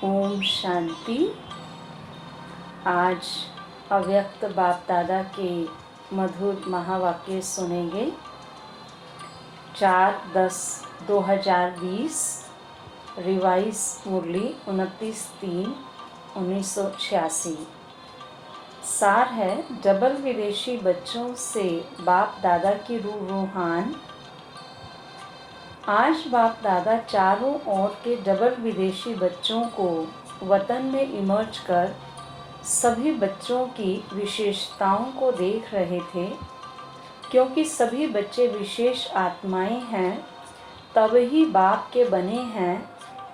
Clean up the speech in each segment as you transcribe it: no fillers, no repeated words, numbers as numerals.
ओम शांति। आज अव्यक्त बाप दादा के मधुर महावाक्य सुनेंगे। 4/10/2020 रिवाइज मुरली 29/3/1986। सार है डबल विदेशी बच्चों से बाप दादा की रूहान। आज बाप दादा चारों ओर के डबल विदेशी बच्चों को वतन में इमर्ज कर सभी बच्चों की विशेषताओं को देख रहे थे। क्योंकि सभी बच्चे विशेष आत्माएं हैं, तब ही बाप के बने हैं,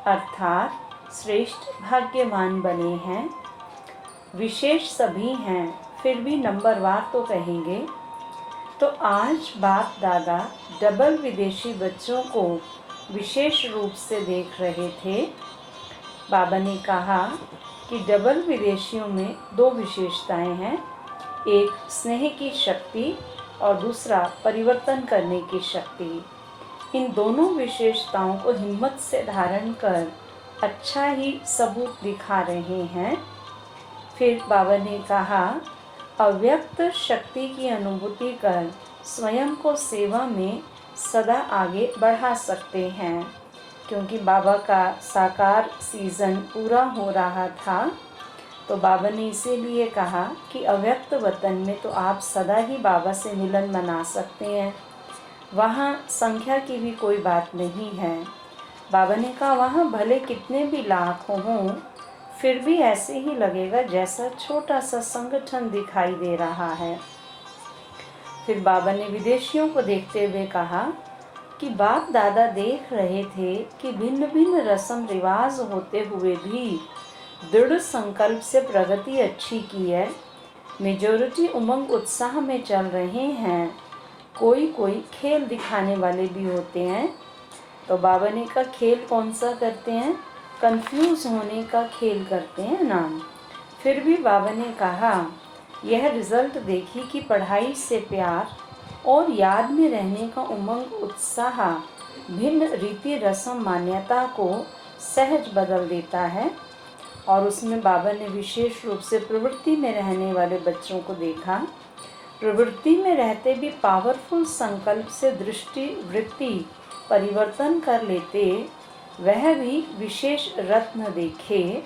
अर्थात श्रेष्ठ भाग्यवान बने हैं। विशेष सभी हैं, फिर भी नंबरवार तो कहेंगे। तो आज बाप दादा डबल विदेशी बच्चों को विशेष रूप से देख रहे थे। बाबा ने कहा कि डबल विदेशियों में दो विशेषताएं हैं, एक स्नेह की शक्ति और दूसरा परिवर्तन करने की शक्ति। इन दोनों विशेषताओं को हिम्मत से धारण कर अच्छा ही सबूत दिखा रहे हैं। फिर बाबा ने कहा अव्यक्त शक्ति की अनुभूति कर स्वयं को सेवा में सदा आगे बढ़ा सकते हैं। क्योंकि बाबा का साकार सीज़न पूरा हो रहा था, तो बाबा ने इसीलिए कहा कि अव्यक्त वतन में तो आप सदा ही बाबा से मिलन मना सकते हैं, वहाँ संख्या की भी कोई बात नहीं है। बाबा ने कहा वहाँ भले कितने भी लाख हों, फिर भी ऐसे ही लगेगा जैसा छोटा सा संगठन दिखाई दे रहा है। फिर बाबा ने विदेशियों को देखते हुए कहा कि बाप दादा देख रहे थे कि भिन्न भिन्न रस्म रिवाज होते हुए भी दृढ़ संकल्प से प्रगति अच्छी की है। मेजॉरिटी उमंग उत्साह में चल रहे हैं, कोई कोई खेल दिखाने वाले भी होते हैं। तो बाबा ने कहा खेल कौन सा करते हैं? कंफ्यूज होने का खेल करते हैं ना। फिर भी बाबा ने कहा यह रिजल्ट देखी कि पढ़ाई से प्यार और याद में रहने का उमंग उत्साह भिन्न रीति रस्म मान्यता को सहज बदल देता है। और उसमें बाबा ने विशेष रूप से प्रवृत्ति में रहने वाले बच्चों को देखा। प्रवृत्ति में रहते भी पावरफुल संकल्प से दृष्टि वृत्ति परिवर्तन कर लेते, वह भी विशेष रत्न देखे।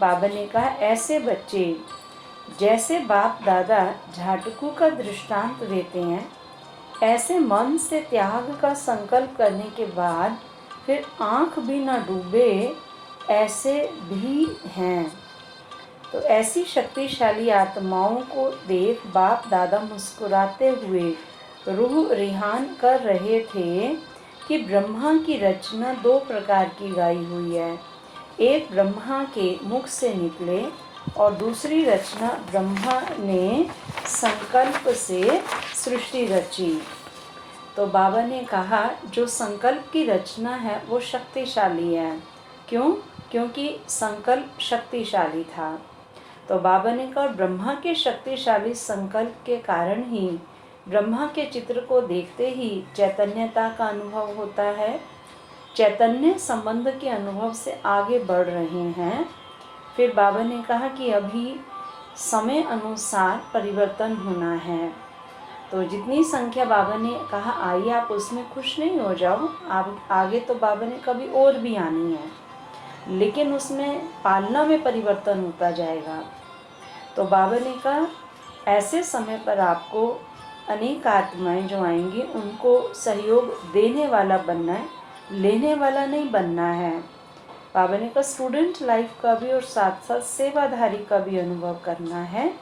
बाबा ने कहा ऐसे बच्चे जैसे बाप दादा झाटकू का दृष्टांत देते हैं, ऐसे मन से त्याग का संकल्प करने के बाद फिर आँख भी न डूबे, ऐसे भी हैं। तो ऐसी शक्तिशाली आत्माओं को देख बाप दादा मुस्कुराते हुए रूह रिहान कर रहे थे कि ब्रह्मा की रचना दो प्रकार की गाई हुई है। एक ब्रह्मा के मुख से निकले और दूसरी रचना ब्रह्मा ने संकल्प से सृष्टि रची। तो बाबा ने कहा जो संकल्प की रचना है वो शक्तिशाली है। क्यों? क्योंकि संकल्प शक्तिशाली था। तो बाबा ने कहा ब्रह्मा के शक्तिशाली संकल्प के कारण ही ब्रह्मा के चित्र को देखते ही चैतन्यता का अनुभव होता है। चैतन्य संबंध के अनुभव से आगे बढ़ रहे हैं। फिर बाबा ने कहा कि अभी समय अनुसार परिवर्तन होना है। तो जितनी संख्या बाबा ने कहा आई, आप उसमें खुश नहीं हो जाओ। आप आगे तो बाबा ने कभी और भी आनी है, लेकिन उसमें पालना में परिवर्तन होता जाएगा। तो बाबा ने कहा ऐसे समय पर आपको अनेक आत्माएं जो आएंगी उनको सहयोग देने वाला बनना है, लेने वाला नहीं बनना है। बाबा ने कहा स्टूडेंट लाइफ का भी और साथ साथ सेवाधारी का भी अनुभव करना है।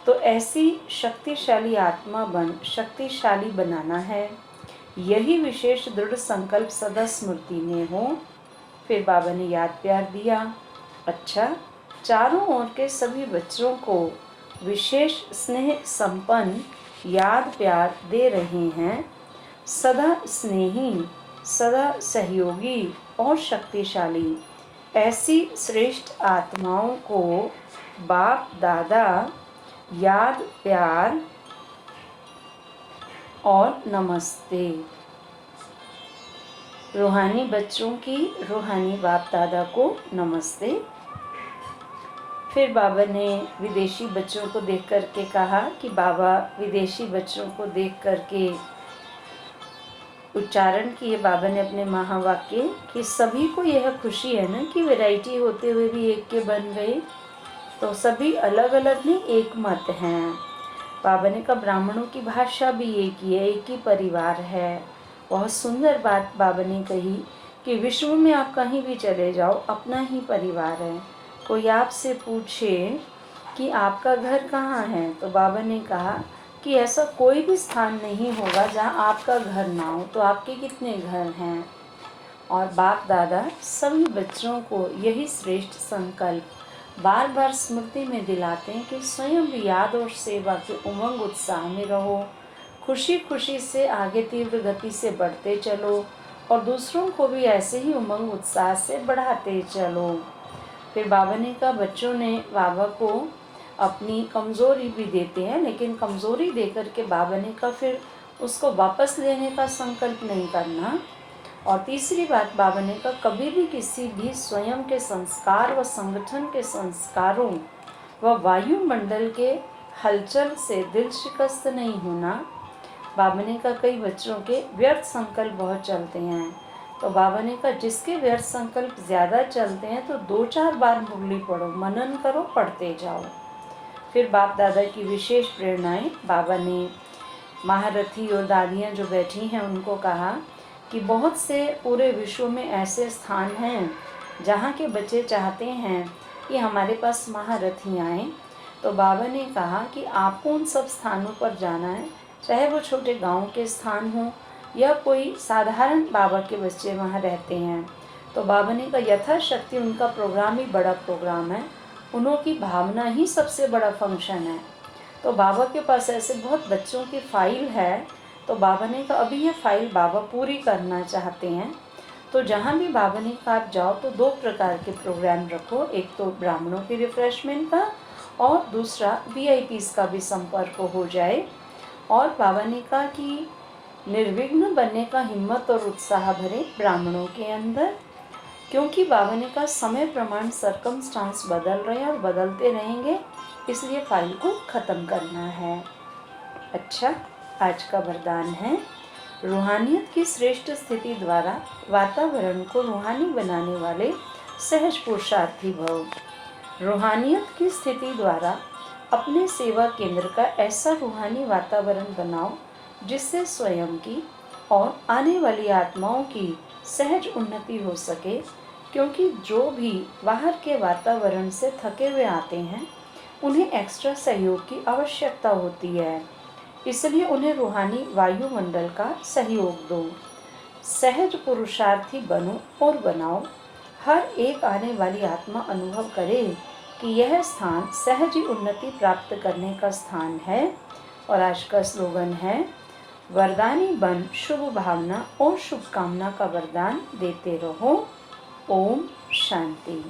तो ऐसी शक्तिशाली आत्मा बन शक्तिशाली बनाना है, यही विशेष दृढ़ संकल्प सदा स्मृति में हो। फिर बाबा ने याद प्यार दिया। अच्छा, चारों ओर के सभी बच्चों को विशेष स्नेह संपन्न याद प्यार दे रहे हैं। सदा स्नेही, सदा सहयोगी और शक्तिशाली ऐसी श्रेष्ठ आत्माओं को बाप दादा याद प्यार और नमस्ते। रूहानी बच्चों की रूहानी बाप दादा को नमस्ते। फिर बाबा ने विदेशी बच्चों को देख करके कहा कि बाबा विदेशी बच्चों को देख करके उच्चारण किए बाबा ने अपने महावाक्य कि सभी को यह खुशी है ना कि वैरायटी होते हुए भी एक के बन गए, तो सभी अलग अलग नहीं एक मत हैं। बाबा ने कहा ब्राह्मणों की भाषा भी एक ही है, एक ही परिवार है। बहुत सुंदर बात बाबा ने कही कि विश्व में आप कहीं भी चले जाओ अपना ही परिवार है। कोई आपसे पूछे कि आपका घर कहाँ है, तो बाबा ने कहा कि ऐसा कोई भी स्थान नहीं होगा जहाँ आपका घर ना हो। तो आपके कितने घर हैं? और बाप दादा सभी बच्चों को यही श्रेष्ठ संकल्प बार बार स्मृति में दिलाते हैं कि स्वयं भी याद और सेवा के उमंग उत्साह में रहो, खुशी खुशी से आगे तीव्र गति से बढ़ते चलो और दूसरों को भी ऐसे ही उमंग उत्साह से बढ़ाते चलो। फिर बाबा ने कहा बच्चों ने बाबा को अपनी कमज़ोरी भी देते हैं, लेकिन कमज़ोरी देकर के बाबा ने कहा फिर उसको वापस लेने का संकल्प नहीं करना। और तीसरी बात बाबा ने कहा कभी भी किसी भी स्वयं के संस्कार व संगठन के संस्कारों व वायुमंडल के हलचल से दिल शिकस्त नहीं होना। बाबा ने कहा कई बच्चों के व्यर्थ संकल्प बहुत चलते हैं, तो बाबा ने कहा जिसके व्यर्थ संकल्प ज़्यादा चलते हैं तो 2-4 बार मुरली पढ़ो, मनन करो, पढ़ते जाओ। फिर बाप दादा की विशेष प्रेरणाएं बाबा ने महारथी और दादियाँ जो बैठी हैं उनको कहा कि बहुत से पूरे विश्व में ऐसे स्थान हैं जहाँ के बच्चे चाहते हैं कि हमारे पास महारथी आएँ। तो बाबा ने कहा कि आपको उन सब स्थानों पर जाना है, चाहे वो छोटे गांव के स्थान हों या कोई साधारण बाबा के बच्चे वहाँ रहते हैं। तो बाबा ने कहा यथाशक्ति उनका प्रोग्राम ही बड़ा प्रोग्राम है, उनकी भावना ही सबसे बड़ा फंक्शन है। तो बाबा के पास ऐसे बहुत बच्चों की फ़ाइल है, तो बाबा ने कहा अभी ये फ़ाइल बाबा पूरी करना चाहते हैं। तो जहाँ भी बाबा ने कहा आप जाओ तो 2 प्रकार के प्रोग्राम रखो, एक तो ब्राह्मणों की रिफ़्रेशमेंट का और दूसरा VIPs का भी संपर्क हो जाए। और बाबा ने कहा कि निर्विघ्न बनने का हिम्मत और उत्साह भरे ब्राह्मणों के अंदर, क्योंकि बाबा ने कहा समय प्रमाण सर्कमस्टांस बदल रहे हैं और बदलते रहेंगे, इसलिए फाइल को ख़त्म करना है। अच्छा, आज का वरदान है रूहानियत की श्रेष्ठ स्थिति द्वारा वातावरण को रूहानी बनाने वाले सहज पुरुषार्थी भव। रूहानियत की स्थिति द्वारा अपने सेवा केंद्र का ऐसा रूहानी वातावरण बनाओ जिससे स्वयं की और आने वाली आत्माओं की सहज उन्नति हो सके, क्योंकि जो भी बाहर के वातावरण से थके हुए आते हैं उन्हें एक्स्ट्रा सहयोग की आवश्यकता होती है, इसलिए उन्हें रूहानी वायुमंडल का सहयोग दो। सहज पुरुषार्थी बनो और बनाओ। हर एक आने वाली आत्मा अनुभव करे कि यह स्थान सहज ही उन्नति प्राप्त करने का स्थान है। और आज का स्लोगन है वरदानी बन शुभ भावना और शुभकामना का वरदान देते रहो। ओम शांति।